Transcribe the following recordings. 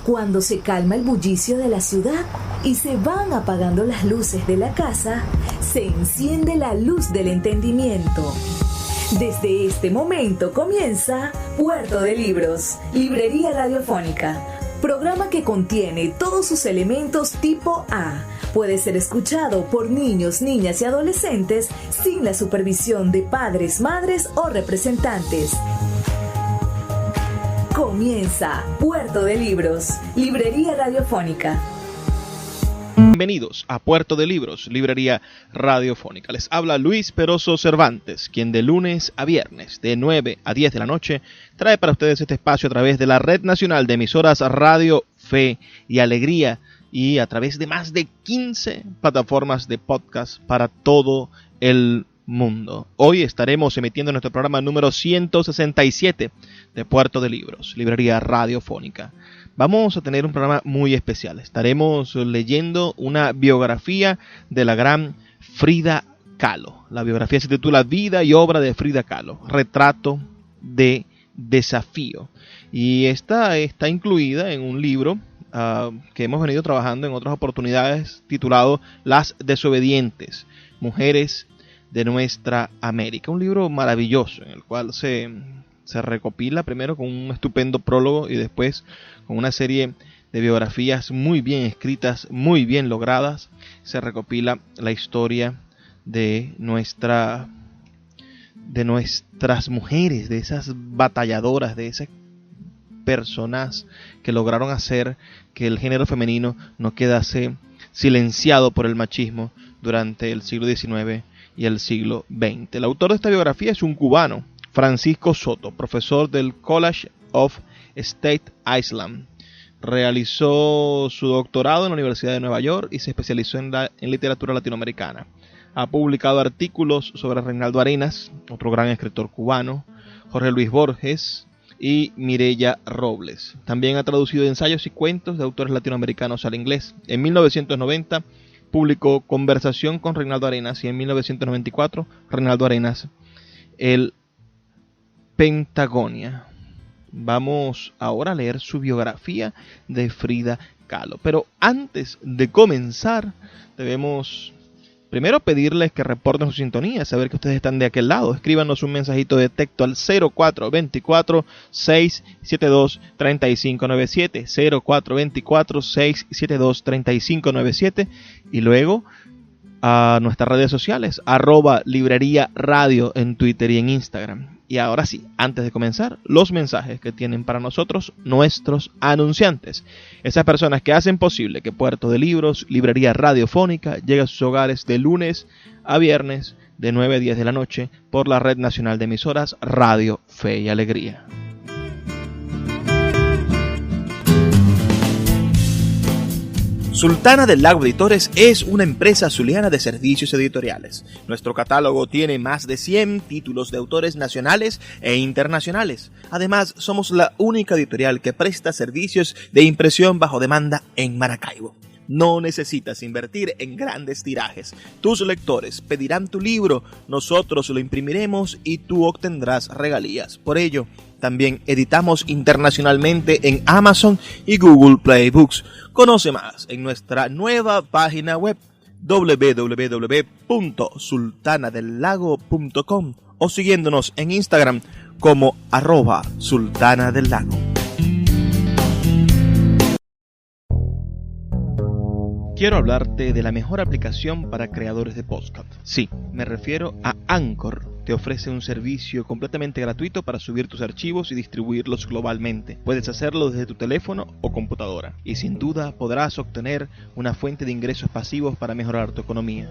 Cuando se calma el bullicio de la ciudad y se van apagando las luces de la casa, se enciende la luz del entendimiento. Desde este momento comienza Puerto de Libros, librería radiofónica, programa que contiene todos sus elementos tipo A. Puede ser escuchado por niños, niñas y adolescentes sin la supervisión de padres, madres o representantes. Comienza Puerto de Libros, librería radiofónica. Bienvenidos a Puerto de Libros, librería radiofónica. Les habla Luis Peroso Cervantes, quien de lunes a viernes, de 9 a 10 de la noche, trae para ustedes este espacio a través de la Red Nacional de Emisoras Radio, Fe y Alegría y a través de más de 15 plataformas de podcast para todo el mundo. Hoy estaremos emitiendo nuestro programa número 167 de Puerto de Libros, librería radiofónica. Vamos a tener un programa muy especial. Estaremos leyendo una biografía de la gran Frida Kahlo. La biografía se titula Vida y obra de Frida Kahlo, retrato de desafío. Y esta está incluida en un libro que hemos venido trabajando en otras oportunidades titulado Las desobedientes, mujeres de nuestra América. Un libro maravilloso en el cual se recopila primero con un estupendo prólogo y después con una serie de biografías muy bien escritas, muy bien logradas. Se recopila la historia de nuestras mujeres, de esas batalladoras, de esas personas que lograron hacer que el género femenino no quedase silenciado por el machismo durante el siglo XIX y el siglo XX. El autor de esta biografía es un cubano, Francisco Soto, profesor del College of Staten Island. Realizó su doctorado en la Universidad de Nueva York y se especializó en literatura latinoamericana. Ha publicado artículos sobre Reinaldo Arenas, otro gran escritor cubano, Jorge Luis Borges y Mireya Robles. También ha traducido ensayos y cuentos de autores latinoamericanos al inglés. En 1990 publicó Conversación con Reinaldo Arenas y en 1994 Reinaldo Arenas, el Pentagonia. Vamos ahora a leer su biografía de Frida Kahlo. Pero antes de comenzar, debemos primero pedirles que reporten su sintonía, saber que ustedes están de aquel lado. Escríbanos un mensajito de texto al 0424-672-3597, 0424-672-3597 y luego a nuestras redes sociales, @librería radio en Twitter y en Instagram. Y ahora sí, antes de comenzar, los mensajes que tienen para nosotros nuestros anunciantes. Esas personas que hacen posible que Puerto de Libros, librería radiofónica, llegue a sus hogares de lunes a viernes, de 9 a 10 de la noche, por la Red Nacional de Emisoras Radio, Fe y Alegría. Sultana del Lago Editores es una empresa zuliana de servicios editoriales. Nuestro catálogo tiene más de 100 títulos de autores nacionales e internacionales. Además, somos la única editorial que presta servicios de impresión bajo demanda en Maracaibo. No necesitas invertir en grandes tirajes. Tus lectores pedirán tu libro, nosotros lo imprimiremos y tú obtendrás regalías. Por ello, también editamos internacionalmente en Amazon y Google Play Books. Conoce más en nuestra nueva página web www.sultanadelago.com o siguiéndonos en Instagram como @sultanadelago. Quiero hablarte de la mejor aplicación para creadores de podcast. Sí, me refiero a Anchor. Te ofrece un servicio completamente gratuito para subir tus archivos y distribuirlos globalmente. Puedes hacerlo desde tu teléfono o computadora. Y sin duda podrás obtener una fuente de ingresos pasivos para mejorar tu economía.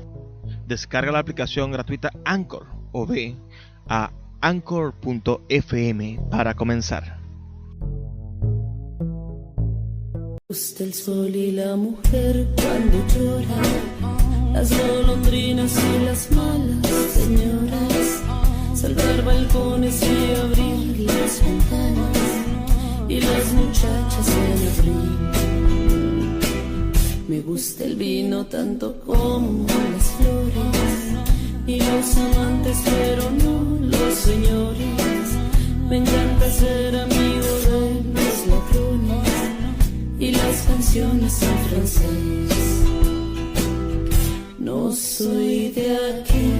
Descarga la aplicación gratuita Anchor o ve a anchor.fm para comenzar. Gusta el sol y la mujer cuando llora, las golondrinas y las malas señoras, saltar balcones y abrir las ventanas, y las muchachas en abril. Me gusta el vino tanto como las flores, y los amantes pero no los señores. Me encanta ser amigo de los ladrones y San francés. No soy de aquí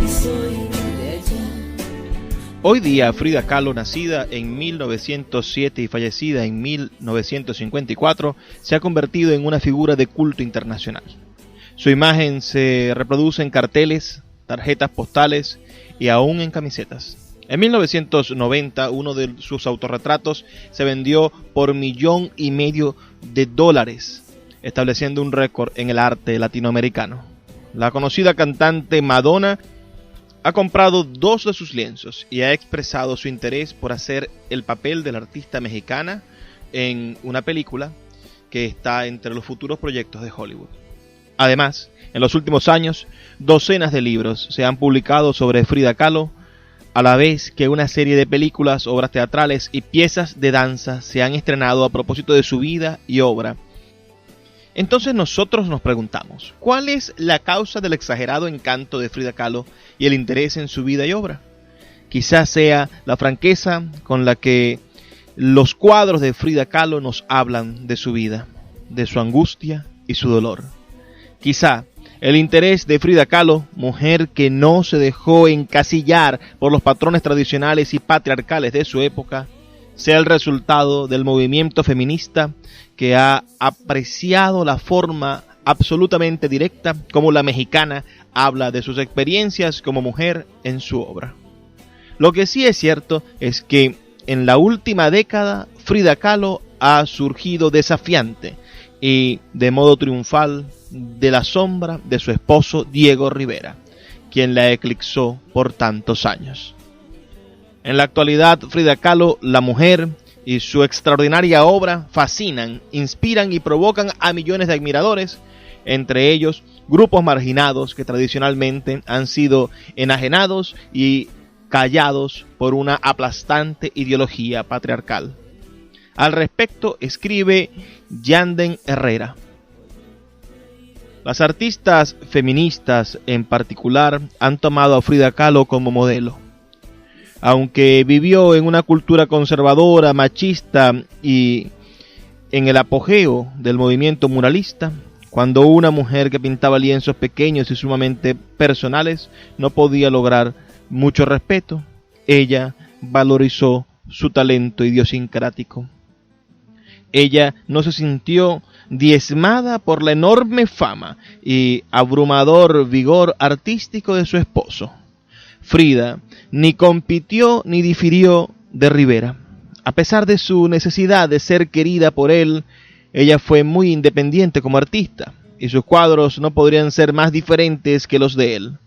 y soy de allá. Hoy día, Frida Kahlo, nacida en 1907 y fallecida en 1954, se ha convertido en una figura de culto internacional. Su imagen se reproduce en carteles, tarjetas postales y aún en camisetas. En 1990, uno de sus autorretratos se vendió por $1,500,000, estableciendo un récord en el arte latinoamericano. La conocida cantante Madonna ha comprado 2 de sus lienzos y ha expresado su interés por hacer el papel de la artista mexicana en una película que está entre los futuros proyectos de Hollywood. Además, en los últimos años, docenas de libros se han publicado sobre Frida Kahlo, a la vez que una serie de películas, obras teatrales y piezas de danza se han estrenado a propósito de su vida y obra. Entonces nosotros nos preguntamos, ¿cuál es la causa del exagerado encanto de Frida Kahlo y el interés en su vida y obra? Quizás sea la franqueza con la que los cuadros de Frida Kahlo nos hablan de su vida, de su angustia y su dolor. Quizá el interés de Frida Kahlo, mujer que no se dejó encasillar por los patrones tradicionales y patriarcales de su época, sea el resultado del movimiento feminista que ha apreciado la forma absolutamente directa como la mexicana habla de sus experiencias como mujer en su obra. Lo que sí es cierto es que en la última década Frida Kahlo ha surgido desafiante y de modo triunfal de la sombra de su esposo Diego Rivera, quien la eclipsó por tantos años. En la actualidad, Frida Kahlo, la mujer, y su extraordinaria obra fascinan, inspiran y provocan a millones de admiradores, entre ellos grupos marginados que tradicionalmente han sido enajenados y callados por una aplastante ideología patriarcal. Al respecto escribe Yanden Herrera: las artistas feministas en particular han tomado a Frida Kahlo como modelo. Aunque vivió en una cultura conservadora, machista y en el apogeo del movimiento muralista, cuando una mujer que pintaba lienzos pequeños y sumamente personales no podía lograr mucho respeto, ella valorizó su talento idiosincrático. Ella no se sintió diezmada por la enorme fama y abrumador vigor artístico de su esposo. Frida ni compitió ni difirió de Rivera. A pesar de su necesidad de ser querida por él, ella fue muy independiente como artista, y sus cuadros no podrían ser más diferentes que los de él.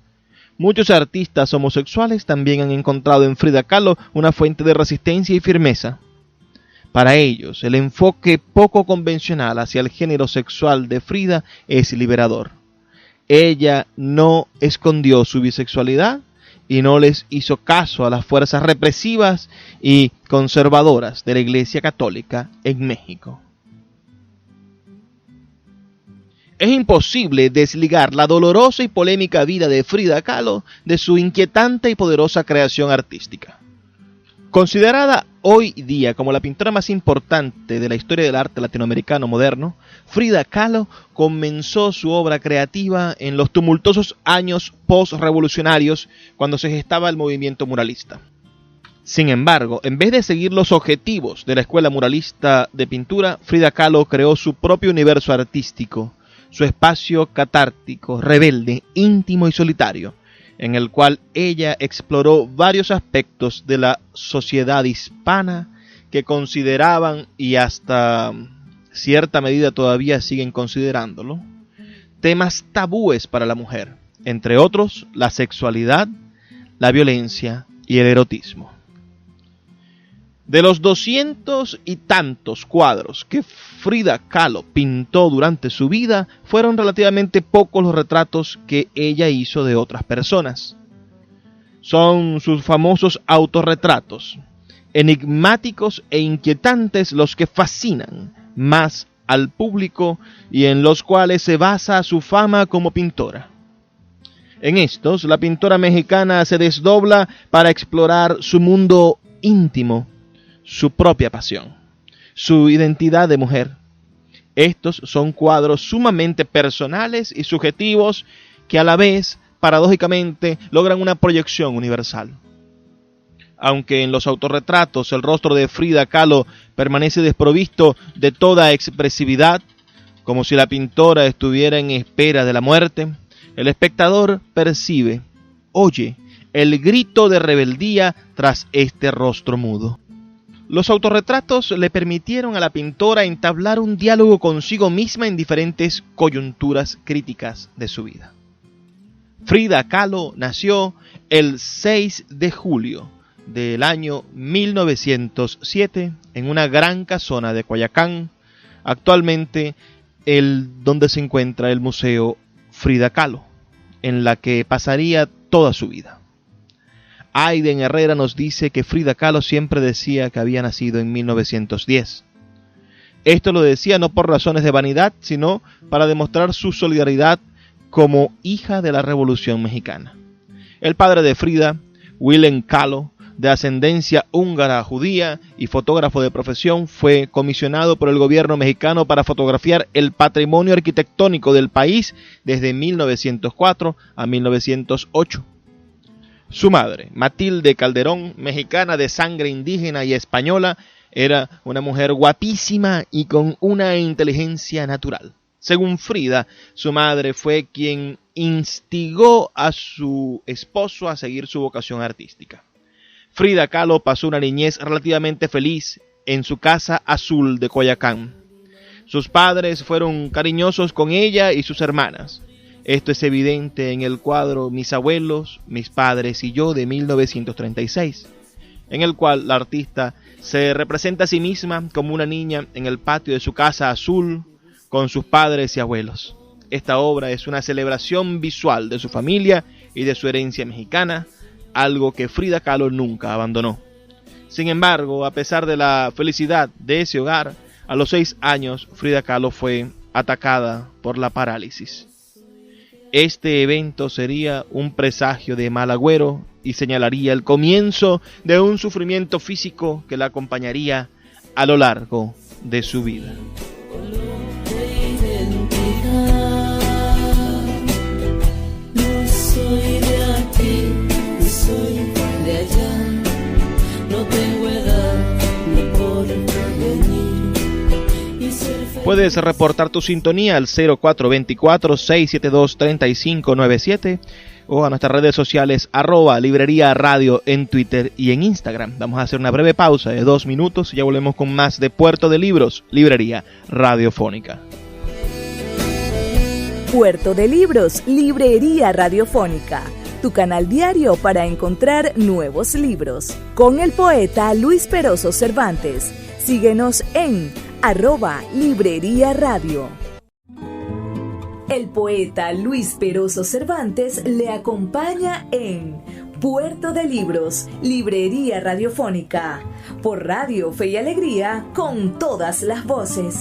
Muchos artistas homosexuales también han encontrado en Frida Kahlo una fuente de resistencia y firmeza. Para ellos, el enfoque poco convencional hacia el género sexual de Frida es liberador. Ella no escondió su bisexualidad y no les hizo caso a las fuerzas represivas y conservadoras de la Iglesia Católica en México. Es imposible desligar la dolorosa y polémica vida de Frida Kahlo de su inquietante y poderosa creación artística. Considerada hoy día como la pintora más importante de la historia del arte latinoamericano moderno, Frida Kahlo comenzó su obra creativa en los tumultuosos años post-revolucionarios cuando se gestaba el movimiento muralista. Sin embargo, en vez de seguir los objetivos de la escuela muralista de pintura, Frida Kahlo creó su propio universo artístico, su espacio catártico, rebelde, íntimo y solitario, en el cual ella exploró varios aspectos de la sociedad hispana que consideraban, y hasta cierta medida todavía siguen considerándolo, temas tabúes para la mujer, entre otros la sexualidad, la violencia y el erotismo. De los 200 y tantos cuadros que Frida Kahlo pintó durante su vida, fueron relativamente pocos los retratos que ella hizo de otras personas. Son sus famosos autorretratos, enigmáticos e inquietantes, los que fascinan más al público y en los cuales se basa su fama como pintora. En estos, la pintora mexicana se desdobla para explorar su mundo íntimo, su propia pasión, su identidad de mujer. Estos son cuadros sumamente personales y subjetivos que a la vez, paradójicamente, logran una proyección universal. Aunque en los autorretratos el rostro de Frida Kahlo permanece desprovisto de toda expresividad, como si la pintora estuviera en espera de la muerte, el espectador percibe, oye, el grito de rebeldía tras este rostro mudo. Los autorretratos le permitieron a la pintora entablar un diálogo consigo misma en diferentes coyunturas críticas de su vida. Frida Kahlo nació el 6 de julio del año 1907 en una gran casona de Coyoacán, actualmente donde se encuentra el Museo Frida Kahlo, en la que pasaría toda su vida. Aiden Herrera nos dice que Frida Kahlo siempre decía que había nacido en 1910. Esto lo decía no por razones de vanidad, sino para demostrar su solidaridad como hija de la Revolución Mexicana. El padre de Frida, Willem Kahlo, de ascendencia húngara judía y fotógrafo de profesión, fue comisionado por el gobierno mexicano para fotografiar el patrimonio arquitectónico del país desde 1904 a 1908. Su madre, Matilde Calderón, mexicana de sangre indígena y española, era una mujer guapísima y con una inteligencia natural. Según Frida, su madre fue quien instigó a su esposo a seguir su vocación artística. Frida Kahlo pasó una niñez relativamente feliz en su casa azul de Coyoacán. Sus padres fueron cariñosos con ella y sus hermanas. Esto es evidente en el cuadro Mis abuelos, mis padres y yo de 1936, en el cual la artista se representa a sí misma como una niña en el patio de su casa azul con sus padres y abuelos. Esta obra es una celebración visual de su familia y de su herencia mexicana, algo que Frida Kahlo nunca abandonó. Sin embargo, a pesar de la felicidad de ese hogar, a los 6 años Frida Kahlo fue atacada por la parálisis. Este evento sería un presagio de mal agüero y señalaría el comienzo de un sufrimiento físico que la acompañaría a lo largo de su vida. No soy de aquí, ni soy de allá, no tengo edad ni por venir. Puedes reportar tu sintonía al 0424-672-3597 o a nuestras redes sociales @Librería Radio en Twitter y en Instagram. Vamos a hacer una breve pausa de 2 minutos y ya volvemos con más de Puerto de Libros, Librería Radiofónica. Puerto de Libros, Librería Radiofónica, tu canal diario para encontrar nuevos libros. Con el poeta Luis Peroso Cervantes. Síguenos en @Librería Radio. El poeta Luis Peroso Cervantes le acompaña en Puerto de Libros, Librería Radiofónica, por Radio Fe y Alegría, con todas las voces.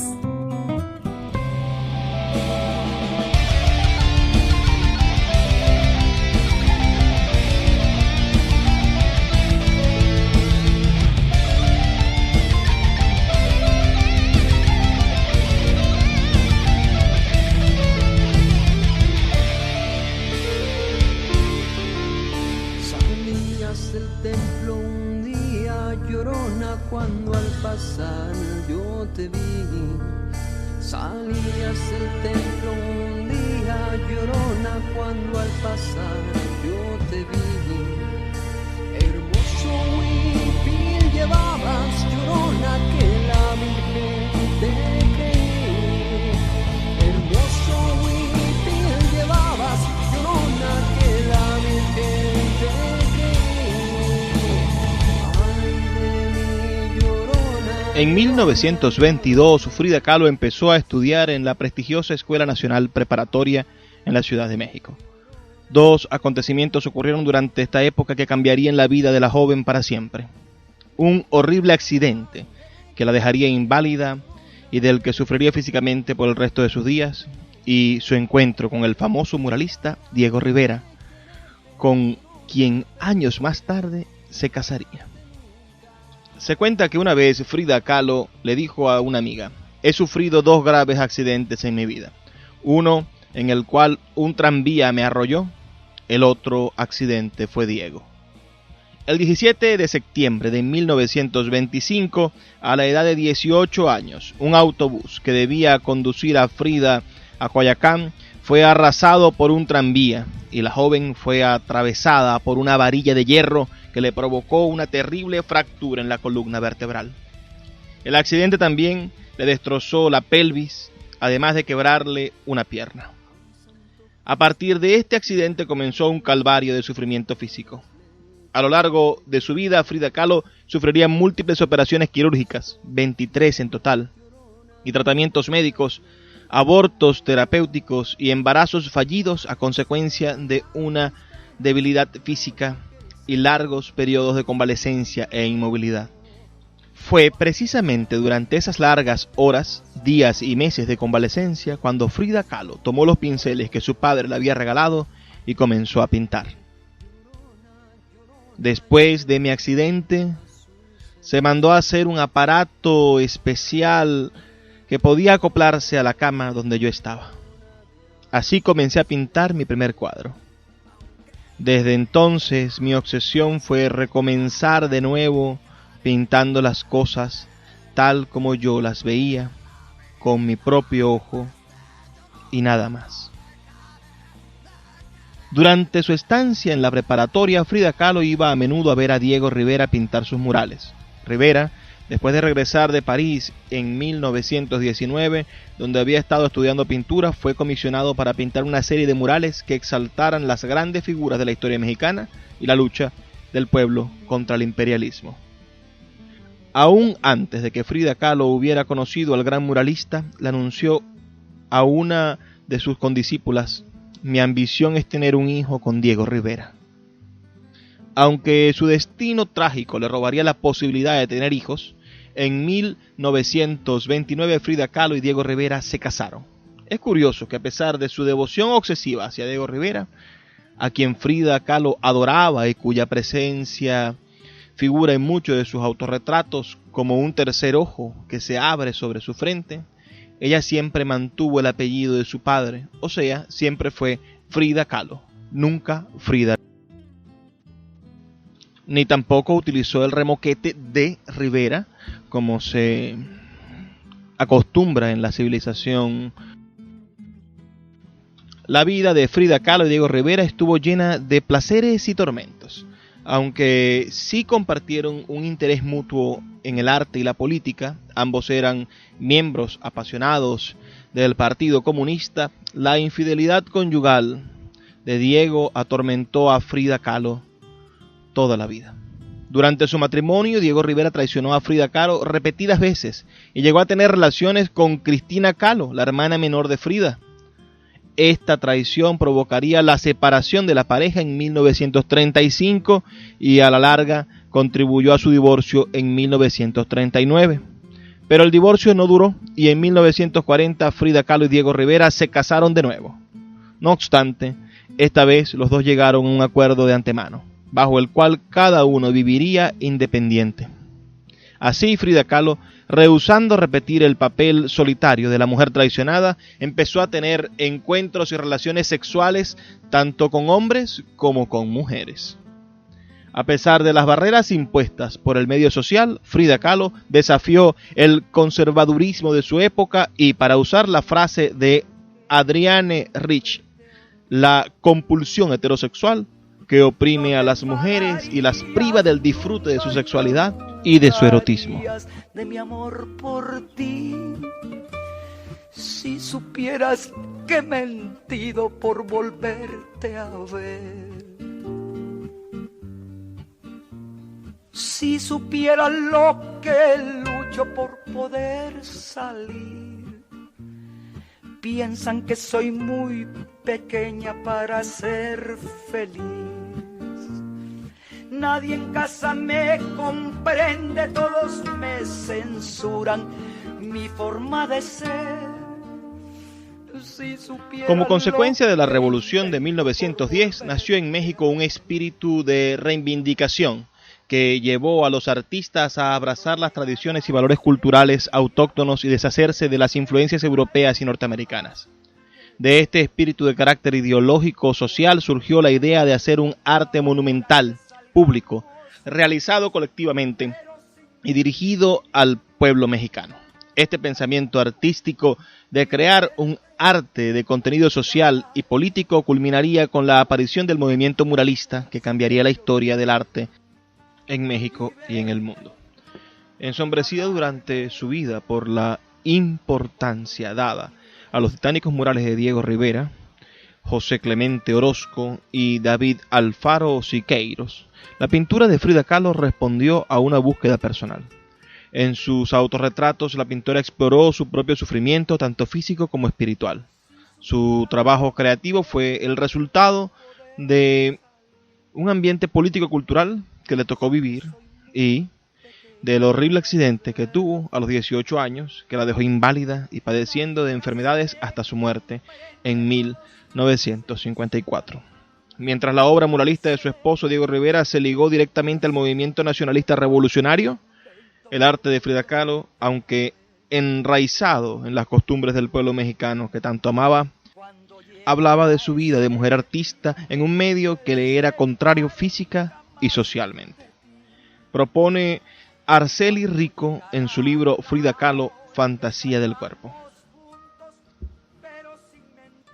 Cuando al pasar yo te vi, salías del templo un día, llorona, cuando al pasar yo te vi. Hermoso huipil llevabas, llorona, que la Virgen te creí. Hermoso huipil llevabas, llorona, que la Virgen te creí. En 1922, Frida Kahlo empezó a estudiar en la prestigiosa Escuela Nacional Preparatoria en la Ciudad de México. 2 acontecimientos ocurrieron durante esta época que cambiarían la vida de la joven para siempre. Un horrible accidente que la dejaría inválida y del que sufriría físicamente por el resto de sus días, y su encuentro con el famoso muralista Diego Rivera, con quien años más tarde se casaría. Se cuenta que una vez Frida Kahlo le dijo a una amiga: he sufrido 2 graves accidentes en mi vida. Uno en el cual un tranvía me arrolló, el otro accidente fue Diego. El 17 de septiembre de 1925, a la edad de 18 años, un autobús que debía conducir a Frida a Coyoacán fue arrasado por un tranvía y la joven fue atravesada por una varilla de hierro que le provocó una terrible fractura en la columna vertebral. El accidente también le destrozó la pelvis, además de quebrarle una pierna. A partir de este accidente comenzó un calvario de sufrimiento físico. A lo largo de su vida, Frida Kahlo sufriría múltiples operaciones quirúrgicas, 23 en total, y tratamientos médicos, abortos terapéuticos y embarazos fallidos a consecuencia de una debilidad física y largos periodos de convalecencia e inmovilidad. Fue precisamente durante esas largas horas, días y meses de convalecencia cuando Frida Kahlo tomó los pinceles que su padre le había regalado y comenzó a pintar. Después de mi accidente, se mandó a hacer un aparato especial que podía acoplarse a la cama donde yo estaba. Así comencé a pintar mi primer cuadro. Desde entonces mi obsesión fue recomenzar de nuevo pintando las cosas tal como yo las veía, con mi propio ojo y nada más. Durante su estancia en la preparatoria, Frida Kahlo iba a menudo a ver a Diego Rivera pintar sus murales. Rivera, después de regresar de París en 1919, donde había estado estudiando pintura, fue comisionado para pintar una serie de murales que exaltaran las grandes figuras de la historia mexicana y la lucha del pueblo contra el imperialismo. Aún antes de que Frida Kahlo hubiera conocido al gran muralista, le anunció a una de sus condiscípulas: mi ambición es tener un hijo con Diego Rivera. Aunque su destino trágico le robaría la posibilidad de tener hijos, en 1929 Frida Kahlo y Diego Rivera se casaron. Es curioso que a pesar de su devoción obsesiva hacia Diego Rivera, a quien Frida Kahlo adoraba y cuya presencia figura en muchos de sus autorretratos como un tercer ojo que se abre sobre su frente, ella siempre mantuvo el apellido de su padre, o sea, siempre fue Frida Kahlo, nunca Frida. Ni tampoco utilizó el remoquete de Rivera, como se acostumbra en la civilización. La vida de Frida Kahlo y Diego Rivera estuvo llena de placeres y tormentos. Aunque sí compartieron un interés mutuo en el arte y la política, ambos eran miembros apasionados del Partido Comunista, la infidelidad conyugal de Diego atormentó a Frida Kahlo toda la vida. Durante su matrimonio, Diego Rivera traicionó a Frida Kahlo repetidas veces y llegó a tener relaciones con Cristina Kahlo, la hermana menor de Frida. Esta traición provocaría la separación de la pareja en 1935 y a la larga contribuyó a su divorcio en 1939. Pero el divorcio no duró y en 1940 Frida Kahlo y Diego Rivera se casaron de nuevo. No obstante, esta vez los dos llegaron a un acuerdo de antemano, bajo el cual cada uno viviría independiente. Así, Frida Kahlo, rehusando repetir el papel solitario de la mujer traicionada, empezó a tener encuentros y relaciones sexuales tanto con hombres como con mujeres. A pesar de las barreras impuestas por el medio social, Frida Kahlo desafió el conservadurismo de su época y, para usar la frase de Adrienne Rich, la compulsión heterosexual que oprime a las mujeres y las priva del disfrute de su sexualidad y de su erotismo. De mi amor por ti, si supieras que he mentido por volverte a ver, si supieras lo que lucho por poder salir, piensan que soy muy pequeña para ser feliz. Nadie en casa me comprende, todos me censuran mi forma de ser. Si Como consecuencia de la revolución de 1910, nació en México un espíritu de reivindicación que llevó a los artistas a abrazar las tradiciones y valores culturales autóctonos y deshacerse de las influencias europeas y norteamericanas. De este espíritu de carácter ideológico social surgió la idea de hacer un arte monumental, público, realizado colectivamente y dirigido al pueblo mexicano. Este pensamiento artístico de crear un arte de contenido social y político culminaría con la aparición del movimiento muralista que cambiaría la historia del arte en México y en el mundo. Ensombrecida durante su vida por la importancia dada a los titánicos murales de Diego Rivera, José Clemente Orozco y David Alfaro Siqueiros, la pintura de Frida Kahlo respondió a una búsqueda personal. En sus autorretratos, la pintora exploró su propio sufrimiento, tanto físico como espiritual. Su trabajo creativo fue el resultado de un ambiente político-cultural que le tocó vivir y del horrible accidente que tuvo a los 18 años, que la dejó inválida y padeciendo de enfermedades hasta su muerte en 1954. Mientras la obra muralista de su esposo Diego Rivera se ligó directamente al movimiento nacionalista revolucionario, el arte de Frida Kahlo, aunque enraizado en las costumbres del pueblo mexicano que tanto amaba, hablaba de su vida de mujer artista en un medio que le era contrario física y socialmente. Propone Araceli Rico en su libro Frida Kahlo, Fantasía del Cuerpo.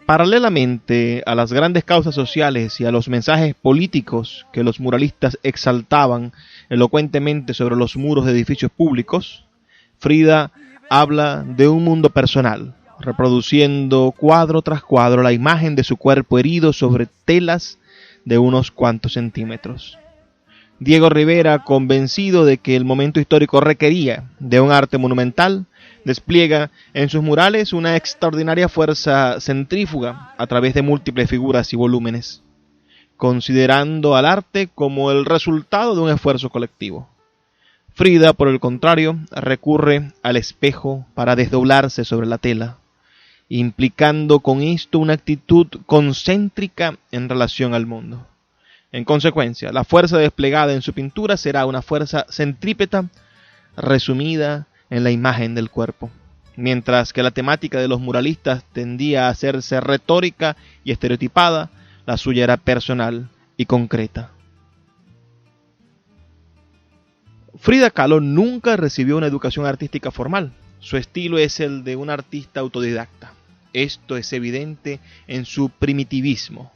Paralelamente a las grandes causas sociales y a los mensajes políticos que los muralistas exaltaban elocuentemente sobre los muros de edificios públicos, Frida habla de un mundo personal, reproduciendo cuadro tras cuadro la imagen de su cuerpo herido sobre telas de unos cuantos centímetros. Diego Rivera, convencido de que el momento histórico requería de un arte monumental, despliega en sus murales una extraordinaria fuerza centrífuga a través de múltiples figuras y volúmenes, considerando al arte como el resultado de un esfuerzo colectivo. Frida, por el contrario, recurre al espejo para desdoblarse sobre la tela, implicando con esto una actitud concéntrica en relación al mundo. En consecuencia, la fuerza desplegada en su pintura será una fuerza centrípeta resumida en la imagen del cuerpo, mientras que la temática de los muralistas tendía a hacerse retórica y estereotipada, la suya era personal y concreta. Frida Kahlo nunca recibió una educación artística formal. Su estilo es el de un artista autodidacta. Esto es evidente en su primitivismo,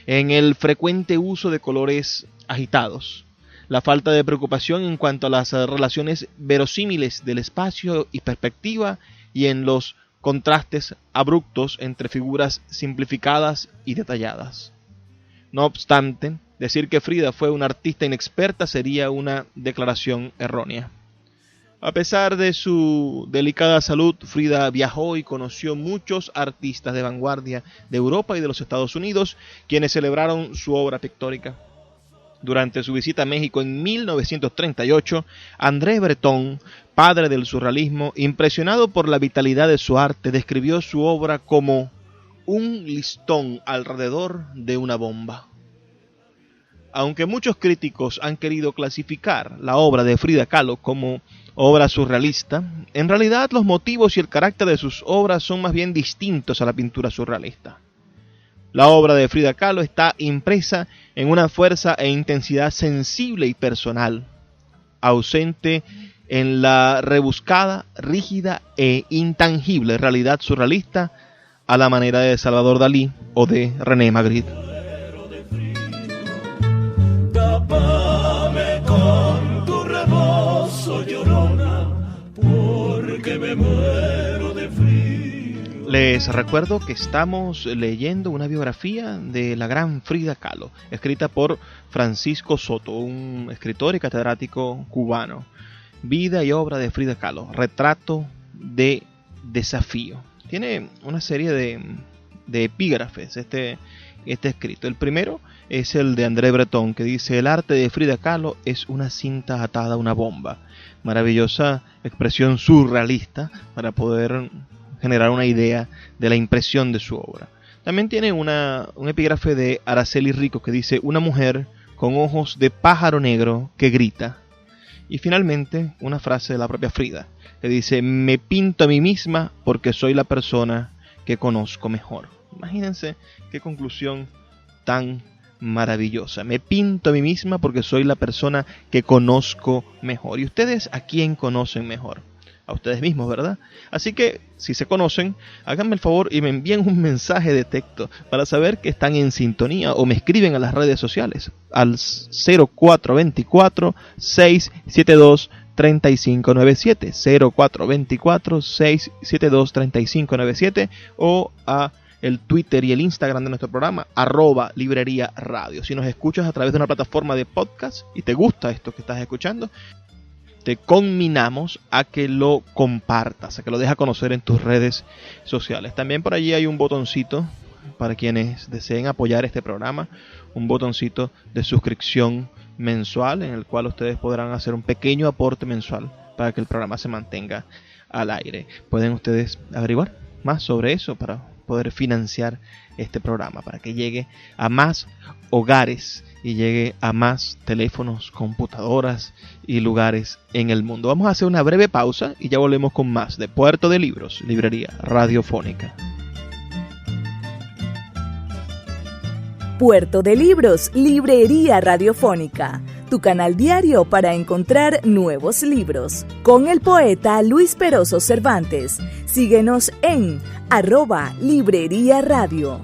en el frecuente uso de colores agitados, la falta de preocupación en cuanto a las relaciones verosímiles del espacio y perspectiva y en los contrastes abruptos entre figuras simplificadas y detalladas. No obstante, decir que Frida fue una artista inexperta sería una declaración errónea. A pesar de su delicada salud, Frida viajó y conoció muchos artistas de vanguardia de Europa y de los Estados Unidos, quienes celebraron su obra pictórica. Durante su visita a México en 1938, André Breton, padre del surrealismo, impresionado por la vitalidad de su arte, describió su obra como un listón alrededor de una bomba. Aunque muchos críticos han querido clasificar la obra de Frida Kahlo como obra surrealista, en realidad los motivos y el carácter de sus obras son más bien distintos a la pintura surrealista. La obra de Frida Kahlo está impresa en una fuerza e intensidad sensible y personal, ausente en la rebuscada, rígida e intangible realidad surrealista a la manera de Salvador Dalí o de René Magritte. Tápame con tu rebozo, llorona, porque me muero de frío. Les recuerdo que estamos leyendo una biografía de la gran Frida Kahlo, escrita por Francisco Soto, un escritor y catedrático cubano. Vida y obra de Frida Kahlo, retrato de desafío. Tiene una serie de epígrafes este escrito. El primero es el de André Breton, que dice: el arte de Frida Kahlo es una cinta atada a una bomba. Maravillosa expresión surrealista para poder generar una idea de la impresión de su obra. También tiene un epígrafe de Araceli Rico que dice: una mujer con ojos de pájaro negro que grita. Y finalmente, una frase de la propia Frida, que dice: me pinto a mí misma porque soy la persona que conozco mejor. Imagínense qué conclusión tan maravillosa. Me pinto a mí misma porque soy la persona que conozco mejor. ¿Y ustedes a quién conocen mejor? A ustedes mismos, ¿verdad? Así que, si se conocen, háganme el favor y me envíen un mensaje de texto para saber que están en sintonía, o me escriben a las redes sociales al 0424-672-3597, 0424-672-3597, o a el Twitter y el Instagram de nuestro programa, @Librería Radio. Si nos escuchas a través de una plataforma de podcast y te gusta esto que estás escuchando, te conminamos a que lo compartas, a que lo dejes conocer en tus redes sociales. También por allí hay un botoncito para quienes deseen apoyar este programa, un botoncito de suscripción mensual en el cual ustedes podrán hacer un pequeño aporte mensual para que el programa se mantenga al aire. Pueden ustedes averiguar más sobre eso para poder financiar este programa, para que llegue a más hogares y llegue a más teléfonos, computadoras y lugares en el mundo. Vamos a hacer una breve pausa y ya volvemos con más de Puerto de Libros, Librería Radiofónica. Puerto de Libros, Librería Radiofónica, tu canal diario para encontrar nuevos libros. Con el poeta Luis Peroso Cervantes. Síguenos en @Librería Radio.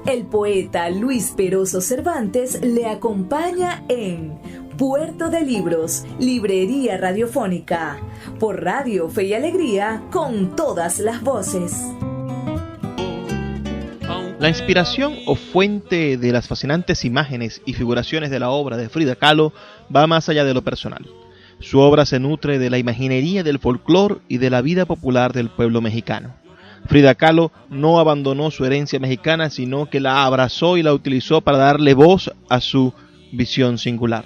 El poeta Luis Peroso Cervantes le acompaña en Puerto de Libros, Librería Radiofónica, por Radio Fe y Alegría, con todas las voces. La inspiración o fuente de las fascinantes imágenes y figuraciones de la obra de Frida Kahlo va más allá de lo personal. Su obra se nutre de la imaginería del folclore y de la vida popular del pueblo mexicano. Frida Kahlo no abandonó su herencia mexicana, sino que la abrazó y la utilizó para darle voz a su visión singular.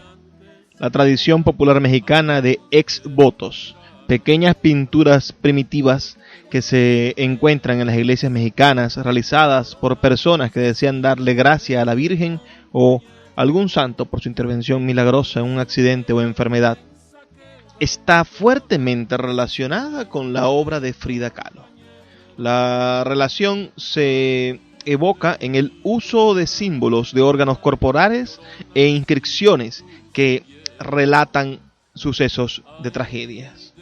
La tradición popular mexicana de ex-votos, pequeñas pinturas primitivas que se encuentran en las iglesias mexicanas, realizadas por personas que desean darle gracia a la Virgen o algún santo por su intervención milagrosa en un accidente o enfermedad, está fuertemente relacionada con la obra de Frida Kahlo. La relación se evoca en el uso de símbolos de órganos corporales e inscripciones que relatan sucesos de tragedias.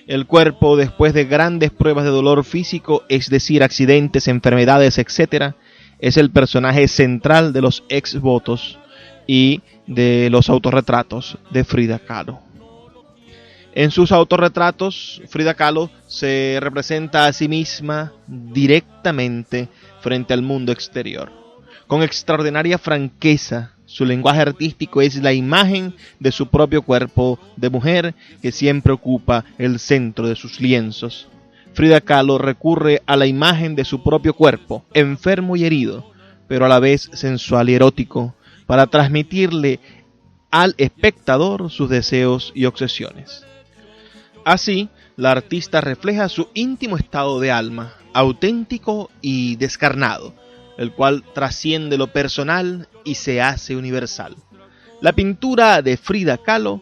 El cuerpo, después de grandes pruebas de dolor físico, es decir, accidentes, enfermedades, etc., es el personaje central de los ex-votos y de los autorretratos de Frida Kahlo. En sus autorretratos, Frida Kahlo se representa a sí misma directamente frente al mundo exterior. Con extraordinaria franqueza, su lenguaje artístico es la imagen de su propio cuerpo de mujer que siempre ocupa el centro de sus lienzos. Frida Kahlo recurre a la imagen de su propio cuerpo, enfermo y herido, pero a la vez sensual y erótico, para transmitirle al espectador sus deseos y obsesiones. Así, la artista refleja su íntimo estado de alma, auténtico y descarnado, el cual trasciende lo personal y se hace universal. La pintura de Frida Kahlo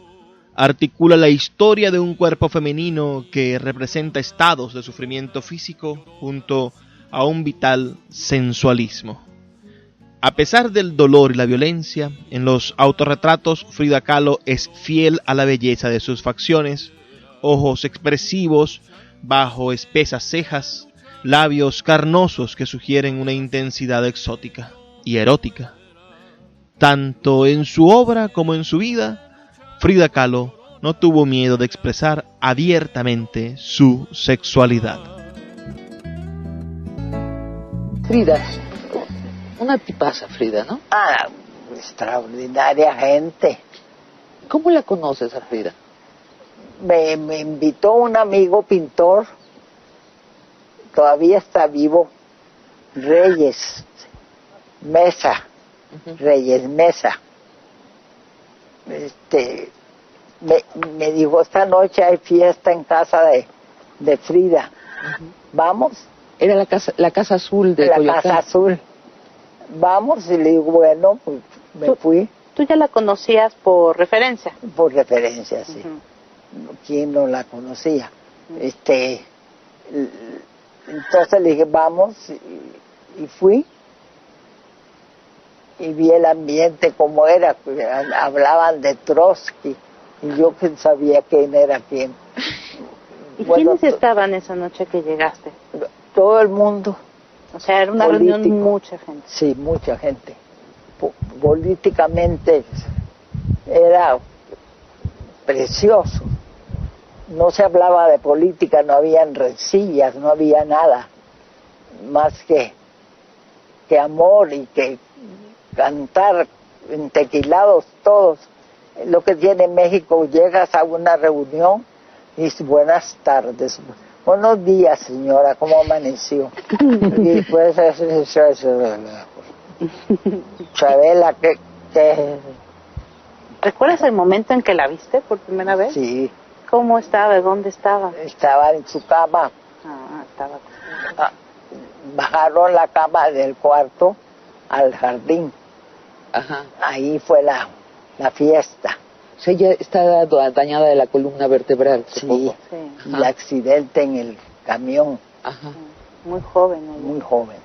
articula la historia de un cuerpo femenino que representa estados de sufrimiento físico junto a un vital sensualismo. A pesar del dolor y la violencia, en los autorretratos Frida Kahlo es fiel a la belleza de sus facciones, ojos expresivos bajo espesas cejas, labios carnosos que sugieren una intensidad exótica y erótica. Tanto en su obra como en su vida, Frida Kahlo no tuvo miedo de expresar abiertamente su sexualidad. Frida, una tipaza, Frida, ¿no? Ah, extraordinaria gente. ¿Cómo la conoces a Frida? Me invitó un amigo pintor, todavía está vivo, Reyes Mesa. Reyes Mesa. Me dijo, esta noche hay fiesta en casa de Frida. ¿Vamos? Era la casa azul de Coyoacán. La casa azul. vamos, y le digo, bueno, pues me fui. ¿Tú ya la conocías por referencia? Por referencia, sí. ¿Quién no la conocía? Entonces le dije, vamos, y fui. Y vi el ambiente como era, hablaban de Trotsky, y yo que sabía quién era quién. ¿Y quiénes estaban esa noche que llegaste? Todo el mundo. O sea, era una reunión de mucha gente. Sí, mucha gente. Políticamente era precioso. No se hablaba de política, no habían rencillas, no había nada más que amor y que cantar entequilados todos. Lo que tiene México, llegas a una reunión y dices, buenas tardes, buenos días señora, ¿cómo amaneció? Y pues Chabela, que ¿recuerdas el momento en que la viste por primera vez? Sí. ¿Cómo estaba? ¿Dónde estaba? Estaba en su cama. Estaba. Bajaron la cama del cuarto al jardín. Ajá. Ahí fue la fiesta. O sea, ella está dañada de la columna vertebral. Sí. Y el accidente en el camión. Ajá. Muy joven. Muy joven.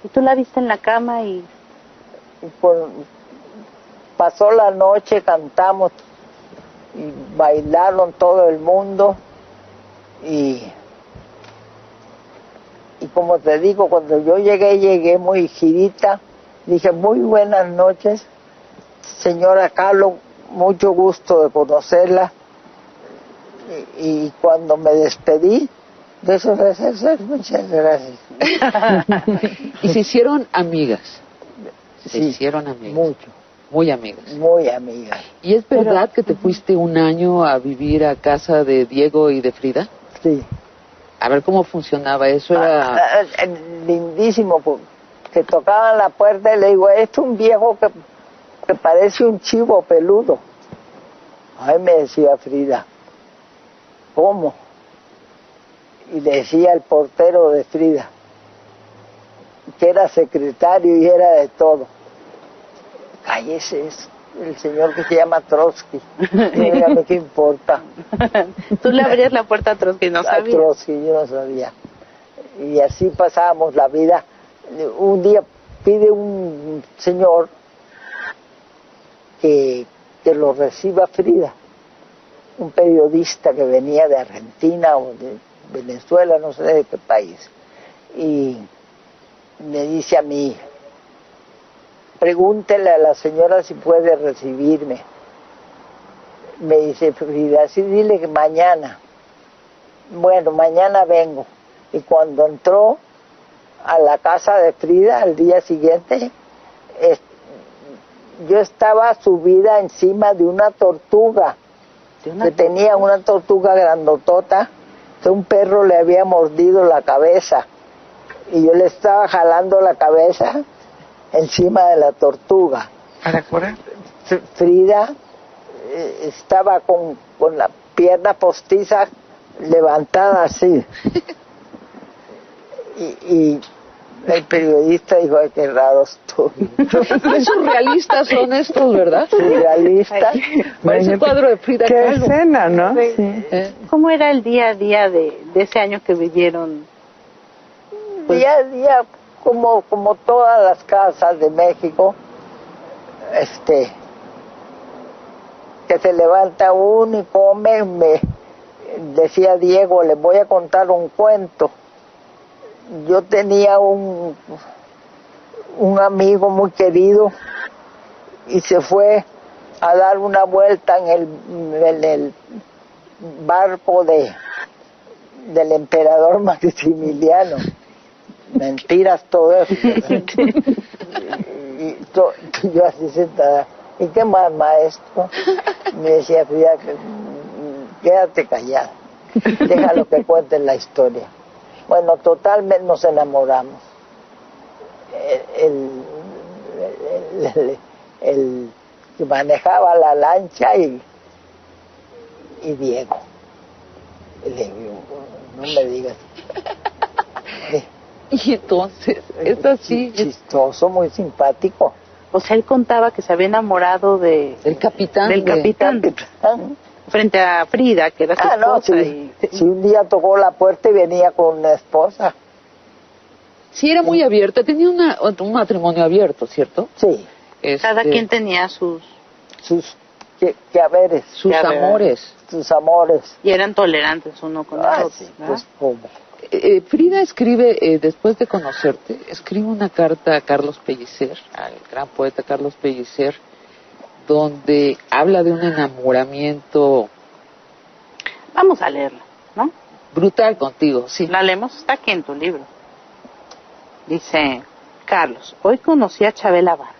¿Y tú la viste en la cama y pasó la noche, cantamos y bailaron todo el mundo y como te digo, cuando yo llegué muy girita, dije muy buenas noches, señora Kahlo, mucho gusto de conocerla, y cuando me despedí, de eso, muchas gracias. ¿Y se hicieron amigas? Sí, hicieron amigas. Mucho. Muy amigas. Muy amigas. ¿Y es verdad que te fuiste un año a vivir a casa de Diego y de Frida? Sí. A ver cómo funcionaba eso. Era lindísimo, que tocaban la puerta y le digo, es un viejo que parece un chivo peludo. Ay, me decía Frida, ¿cómo? Y decía el portero de Frida, que era secretario y era de todo. Cállese, es el señor que se llama Trotsky. Dígame qué importa. Tú le abrías la puerta a Trotsky, no sabía. A Trotsky, yo no sabía. Y así pasábamos la vida. Un día pide un señor que lo reciba Frida, un periodista que venía de Argentina o de Venezuela, no sé de qué país, y me dice a mí, pregúntele a la señora si puede recibirme. Me dice Frida, sí, dile que mañana. Bueno, mañana vengo. Y cuando entró a la casa de Frida al día siguiente, yo estaba subida encima de una tortuga, que tenía una tortuga grandotota, que un perro le había mordido la cabeza, y yo le estaba jalando la cabeza encima de la tortuga. ¿Para curar? Frida estaba con la pierna postiza levantada así. y el periodista dijo, ay, qué raros tú. Qué surrealistas son estos, ¿verdad? Surrealistas. Parece un cuadro de Frida Qué Kahlo. escena, ¿no? Sí. ¿Cómo era el día a día de ese año que vivieron? Día a día, como todas las casas de México, que se levanta uno y come. Me decía Diego, le voy a contar un cuento. Yo tenía un amigo muy querido y se fue a dar una vuelta en el barco del emperador Maximiliano. Mentiras todo eso. y yo así sentada, ¿y qué más, maestro? Me decía Frida, quédate callado, déjalo que cuenten la historia. Bueno, totalmente nos enamoramos. El que manejaba la lancha y Diego. Le digo, no me digas. Y entonces, es así. Chistoso, muy simpático. O sea, él contaba que se había enamorado El capitán. del capitán frente a Frida, que era su esposa. No, si un día tocó la puerta y venía con una esposa. Sí, era muy abierta, tenía un matrimonio abierto, ¿cierto? Sí. Cada quien tenía sus haberes. Sus amores. Sus amores. Y eran tolerantes uno con el otro. Sí, pues cómo. Frida escribe, después de conocerte, escribe una carta a Carlos Pellicer, al gran poeta Carlos Pellicer, donde habla de un enamoramiento Vamos a leerla, ¿no? brutal contigo, sí. La leemos, está aquí en tu libro. Dice, Carlos, hoy conocí a Chabela Vargas.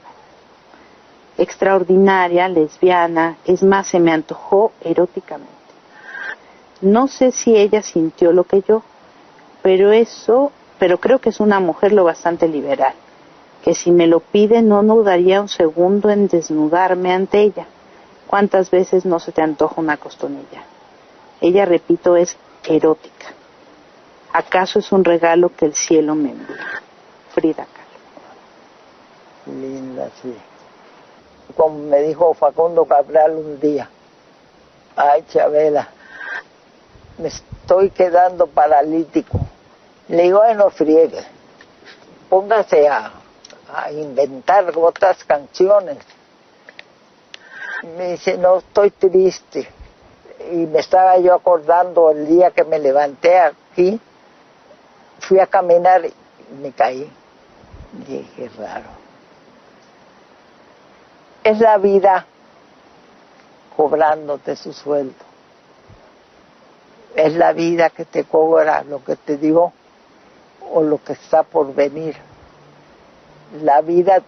Extraordinaria, lesbiana, es más, se me antojó eróticamente. No sé si ella sintió lo que yo, pero creo que es una mujer lo bastante liberal, que si me lo pide no dudaría un segundo en desnudarme ante ella. ¿Cuántas veces no se te antoja una costonilla? Ella, repito, es erótica. ¿Acaso es un regalo que el cielo me envía? Frida Kahlo. Linda, sí. Como me dijo Facundo Cabral un día, ay, Chabela, me estoy quedando paralítico. Le digo, ay, no friegue, póngase a inventar otras canciones. Me dice, no, estoy triste. Y me estaba yo acordando el día que me levanté aquí, fui a caminar y me caí. Dije, raro. Es la vida cobrándote su sueldo. Es la vida que te cobra lo que te dio o lo que está por venir. La vida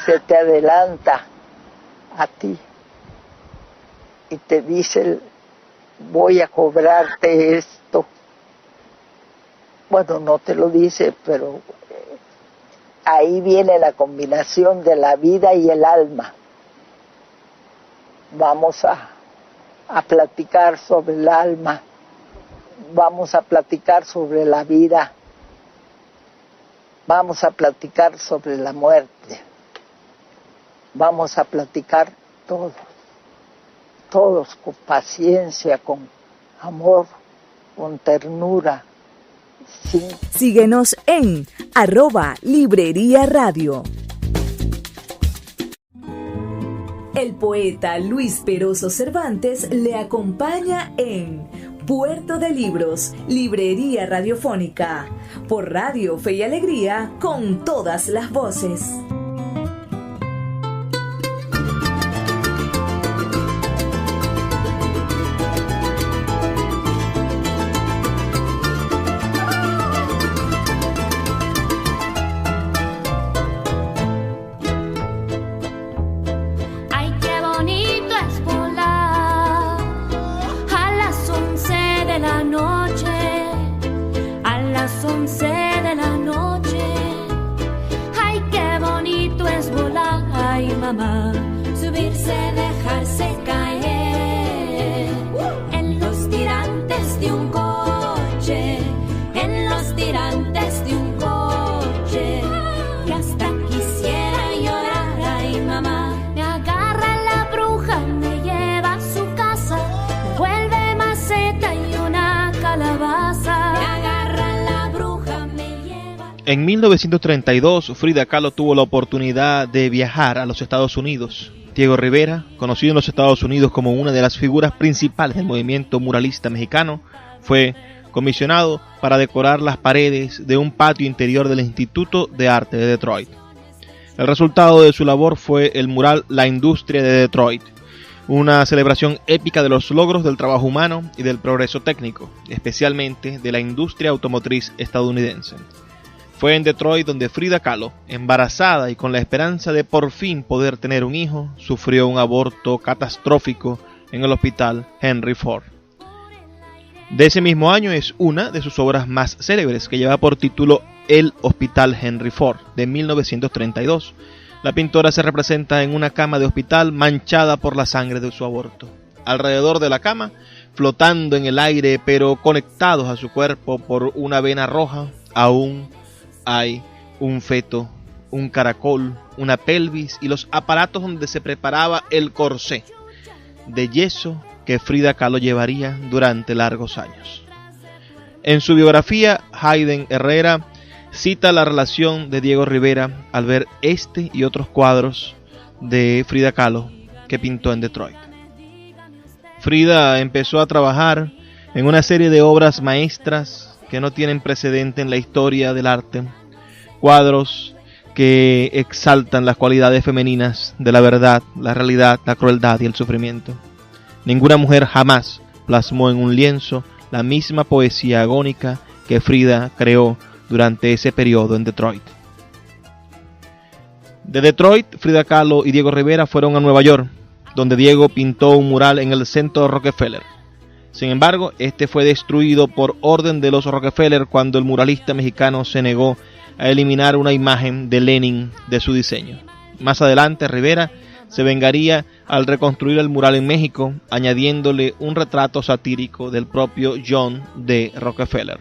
se te adelanta a ti y te dice, voy a cobrarte esto. Bueno, no te lo dice, pero ahí viene la combinación de la vida y el alma. Vamos a platicar sobre el alma, vamos a platicar sobre la vida, vamos a platicar sobre la muerte, vamos a platicar todos con paciencia, con amor, con ternura. Síguenos en @Librería Radio. El poeta Luis Peroso Cervantes le acompaña en Puerto de Libros, Librería Radiofónica, por Radio Fe y Alegría, con todas las voces. Subirse, dejarse caer en los tirantes de un coche, en los tirantes de un coche, que hasta quisiera llorar. Ay, mamá, me agarra la bruja, me lleva a su casa, me vuelve maceta y una calabaza. Me agarra la bruja, me lleva. En 1932, Frida Kahlo tuvo la oportunidad de viajar a los Estados Unidos. Diego Rivera, conocido en los Estados Unidos como una de las figuras principales del movimiento muralista mexicano, fue comisionado para decorar las paredes de un patio interior del Instituto de Arte de Detroit. El resultado de su labor fue el mural La Industria de Detroit, una celebración épica de los logros del trabajo humano y del progreso técnico, especialmente de la industria automotriz estadounidense. Fue en Detroit donde Frida Kahlo, embarazada y con la esperanza de por fin poder tener un hijo, sufrió un aborto catastrófico en el hospital Henry Ford. De ese mismo año es una de sus obras más célebres, que lleva por título El Hospital Henry Ford, de 1932. La pintora se representa en una cama de hospital manchada por la sangre de su aborto. Alrededor de la cama, flotando en el aire pero conectados a su cuerpo por una vena roja, aún hay un feto, un caracol, una pelvis y los aparatos donde se preparaba el corsé de yeso que Frida Kahlo llevaría durante largos años. En su biografía, Hayden Herrera cita la relación de Diego Rivera al ver este y otros cuadros de Frida Kahlo que pintó en Detroit. Frida empezó a trabajar en una serie de obras maestras que no tienen precedente en la historia del arte, cuadros que exaltan las cualidades femeninas de la verdad, la realidad, la crueldad y el sufrimiento. Ninguna mujer jamás plasmó en un lienzo la misma poesía agónica que Frida creó durante ese periodo en Detroit. De Detroit, Frida Kahlo y Diego Rivera fueron a Nueva York, donde Diego pintó un mural en el centro Rockefeller. Sin embargo, este fue destruido por orden de los Rockefeller cuando el muralista mexicano se negó a eliminar una imagen de Lenin de su diseño. Más adelante, Rivera se vengaría al reconstruir el mural en México, añadiéndole un retrato satírico del propio John D. Rockefeller.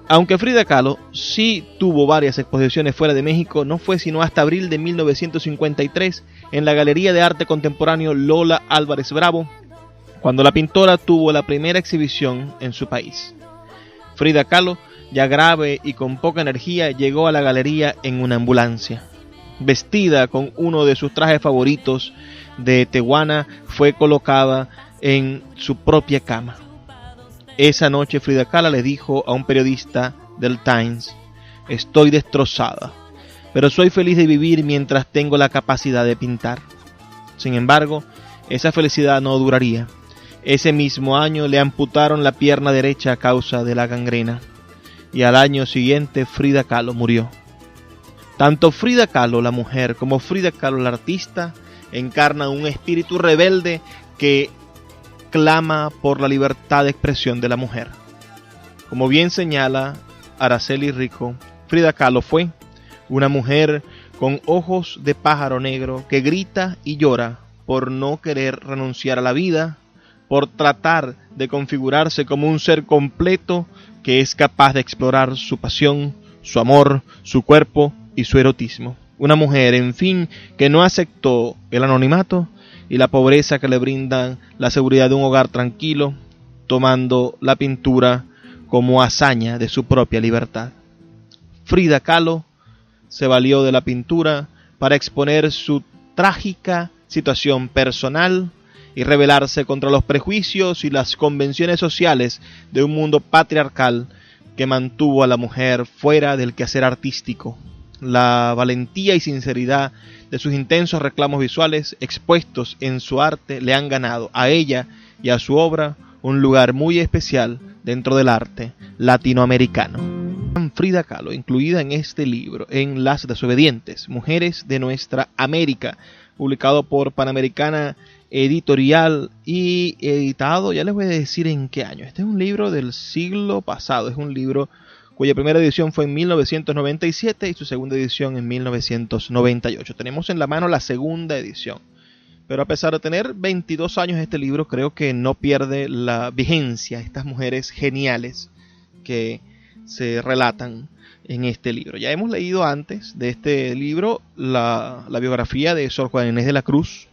Aunque Frida Kahlo sí tuvo varias exposiciones fuera de México, no fue sino hasta abril de 1953 en la Galería de Arte Contemporáneo Lola Álvarez Bravo, cuando la pintora tuvo la primera exhibición en su país. Frida Kahlo, ya grave y con poca energía, llegó a la galería en una ambulancia. Vestida con uno de sus trajes favoritos de Tehuana, fue colocada en su propia cama. Esa noche Frida Kahlo le dijo a un periodista del Times: "Estoy destrozada, pero soy feliz de vivir mientras tengo la capacidad de pintar". Sin embargo, esa felicidad no duraría. Ese mismo año le amputaron la pierna derecha a causa de la gangrena, y al año siguiente Frida Kahlo murió. Tanto Frida Kahlo, la mujer, como Frida Kahlo, la artista, encarnan un espíritu rebelde que clama por la libertad de expresión de la mujer. Como bien señala Araceli Rico, Frida Kahlo fue una mujer con ojos de pájaro negro que grita y llora por no querer renunciar a la vida, por tratar de configurarse como un ser completo que es capaz de explorar su pasión, su amor, su cuerpo y su erotismo. Una mujer, en fin, que no aceptó el anonimato y la pobreza que le brindan la seguridad de un hogar tranquilo, tomando la pintura como hazaña de su propia libertad. Frida Kahlo se valió de la pintura para exponer su trágica situación personal y rebelarse contra los prejuicios y las convenciones sociales de un mundo patriarcal que mantuvo a la mujer fuera del quehacer artístico. La valentía y sinceridad de sus intensos reclamos visuales expuestos en su arte le han ganado a ella y a su obra un lugar muy especial dentro del arte latinoamericano. Frida Kahlo, incluida en este libro, en Las Desobedientes, Mujeres de Nuestra América, publicado por Panamericana Editorial y editado, ya les voy a decir en qué año. Este es un libro del siglo pasado, es un libro cuya primera edición fue en 1997 y su segunda edición en 1998. Tenemos en la mano la segunda edición, pero a pesar de tener 22 años este libro, creo que no pierde la vigencia, estas mujeres geniales que se relatan en este libro. Ya hemos leído antes de este libro la biografía de Sor Juana Inés de la Cruz,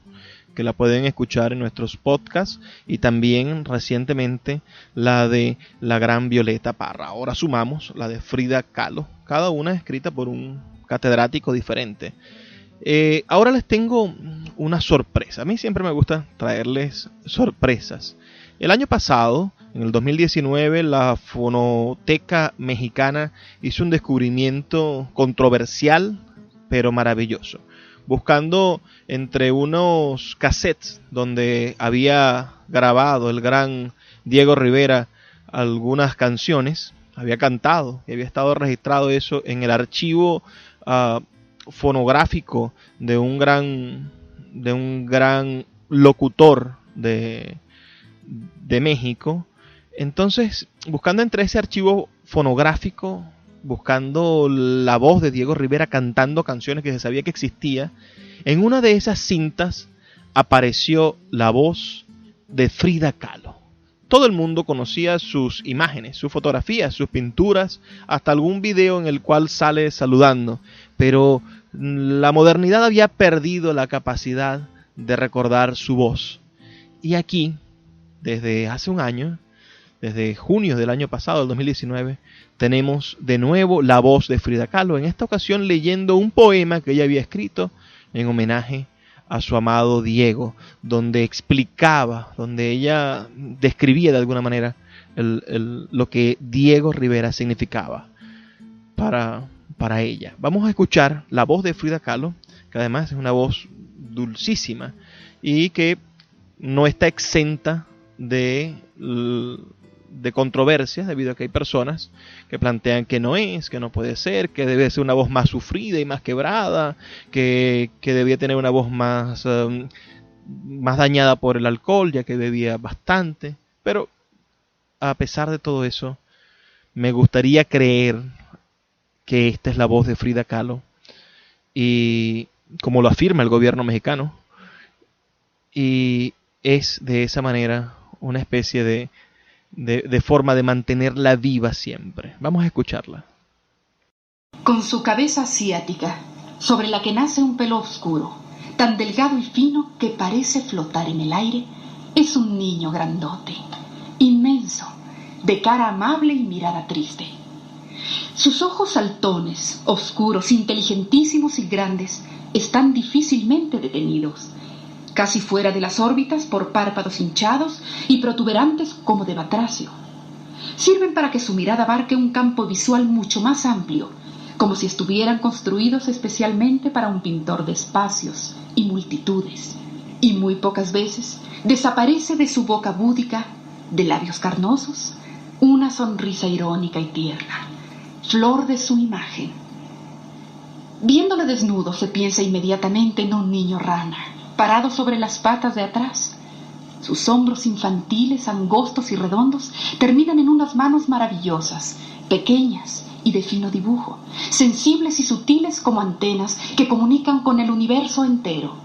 que la pueden escuchar en nuestros podcasts, y también recientemente la de la gran Violeta Parra. Ahora sumamos la de Frida Kahlo, cada una escrita por un catedrático diferente. Ahora les tengo una sorpresa. A mí siempre me gusta traerles sorpresas. El año pasado, en el 2019, la Fonoteca Mexicana hizo un descubrimiento controversial, pero maravilloso. Buscando entre unos cassettes donde había grabado el gran Diego Rivera algunas canciones, había cantado y había estado registrado eso en el archivo fonográfico de un gran locutor de México. Entonces, buscando entre ese archivo fonográfico, buscando la voz de Diego Rivera cantando canciones que se sabía que existía, en una de esas cintas apareció la voz de Frida Kahlo. todo el mundo conocía sus imágenes, sus fotografías, sus pinturas, hasta algún video en el cual sale saludando. Pero la modernidad había perdido la capacidad de recordar su voz. Y aquí, desde hace un año, desde junio del año pasado, del 2019, tenemos de nuevo la voz de Frida Kahlo, en esta ocasión leyendo un poema que ella había escrito en homenaje a su amado Diego, donde explicaba, donde ella describía de alguna manera lo que Diego Rivera significaba para ella. Vamos a escuchar la voz de Frida Kahlo, que además es una voz dulcísima y que no está exenta de controversias, debido a que hay personas que plantean que no puede ser, que debe ser una voz más sufrida y más quebrada, que debía tener una voz más dañada por el alcohol, ya que bebía bastante. Pero a pesar de todo eso, me gustaría creer que esta es la voz de Frida Kahlo, y como lo afirma el gobierno mexicano, y es de esa manera una especie de forma de mantenerla viva siempre. Vamos a escucharla. Con su cabeza asiática, sobre la que nace un pelo oscuro, tan delgado y fino que parece flotar en el aire, es un niño grandote, inmenso, de cara amable y mirada triste. Sus ojos saltones, oscuros, inteligentísimos y grandes, están difícilmente detenidos, casi fuera de las órbitas por párpados hinchados y protuberantes como de batracio. Sirven para que su mirada abarque un campo visual mucho más amplio, como si estuvieran construidos especialmente para un pintor de espacios y multitudes. Y muy pocas veces desaparece de su boca búdica, de labios carnosos, una sonrisa irónica y tierna, flor de su imagen. Viéndole desnudo se piensa inmediatamente en un niño rana, parado sobre las patas de atrás. Sus hombros infantiles, angostos y redondos, terminan en unas manos maravillosas, pequeñas y de fino dibujo, sensibles y sutiles como antenas que comunican con el universo entero.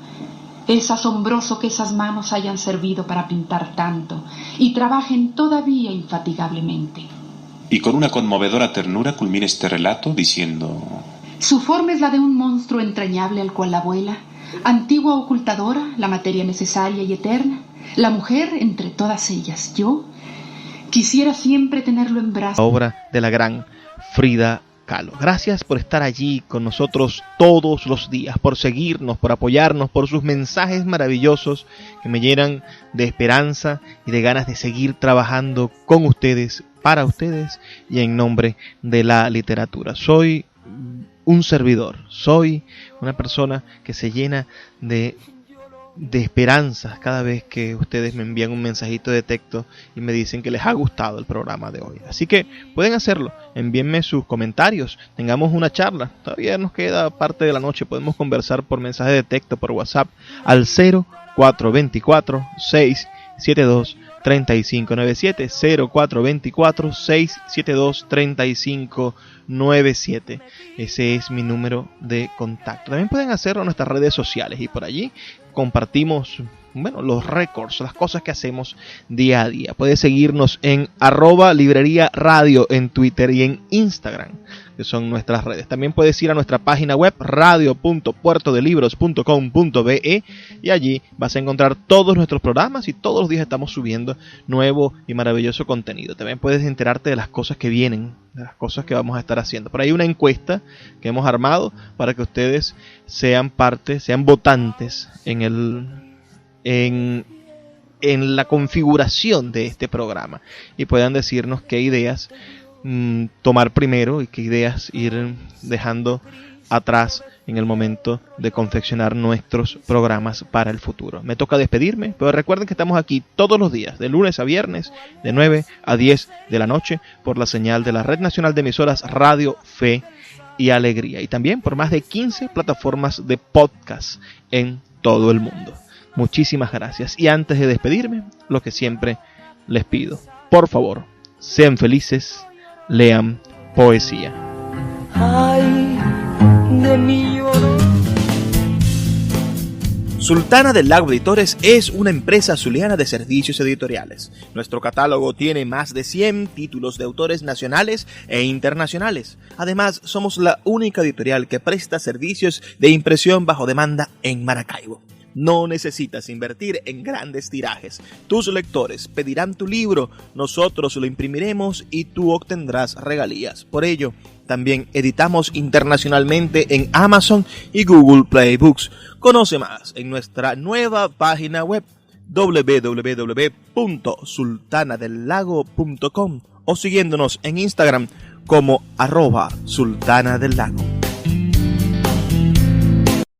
Es asombroso que esas manos hayan servido para pintar tanto y trabajen todavía infatigablemente. Y con una conmovedora ternura culmina este relato diciendo: su forma es la de un monstruo entrañable al cual la abuela, antigua ocultadora, la materia necesaria y eterna, la mujer entre todas ellas, yo, quisiera siempre tenerlo en brazos. Obra de la gran Frida Kahlo. Gracias por estar allí con nosotros todos los días, por seguirnos, por apoyarnos, por sus mensajes maravillosos que me llenan de esperanza y de ganas de seguir trabajando con ustedes, para ustedes y en nombre de la literatura. Soy un servidor, soy una persona que se llena de esperanzas cada vez que ustedes me envían un mensajito de texto y me dicen que les ha gustado el programa de hoy. Así que pueden hacerlo, envíenme sus comentarios, tengamos una charla, todavía nos queda parte de la noche, podemos conversar por mensaje de texto, por WhatsApp, al 0424-672-3597, 0424-672-3597. Ese es mi número de contacto. También pueden hacerlo en nuestras redes sociales y por allí compartimos, los récords, las cosas que hacemos día a día. Puedes seguirnos en @libreriaradio en Twitter y en Instagram, que son nuestras redes. También puedes ir a nuestra página web radio.puertodelibros.com.be y allí vas a encontrar todos nuestros programas y todos los días estamos subiendo nuevo y maravilloso contenido. También puedes enterarte de las cosas que vienen, de las cosas que vamos a estar haciendo. Por ahí una encuesta que hemos armado para que ustedes sean parte, sean votantes en la configuración de este programa y puedan decirnos qué ideas tomar primero y qué ideas ir dejando atrás en el momento de confeccionar nuestros programas para el futuro. Me toca despedirme, pero recuerden que estamos aquí todos los días, de lunes a viernes, de 9 a 10 de la noche, por la señal de la Red Nacional de Emisoras Radio Fe y Alegría, y también por más de 15 plataformas de podcast en todo el mundo. Muchísimas gracias. Y antes de despedirme, lo que siempre les pido, por favor, sean felices, lean poesía. Ay, de mi llorón, Sultana del Lago Editores es una empresa zuliana de servicios editoriales. Nuestro catálogo tiene más de 100 títulos de autores nacionales e internacionales. Además, somos la única editorial que presta servicios de impresión bajo demanda en Maracaibo. No necesitas invertir en grandes tirajes. Tus lectores pedirán tu libro, nosotros lo imprimiremos y tú obtendrás regalías. Por ello, también editamos internacionalmente en Amazon y Google Play Books. Conoce más en nuestra nueva página web www.sultanadelago.com o siguiéndonos en Instagram como @sultanadelago.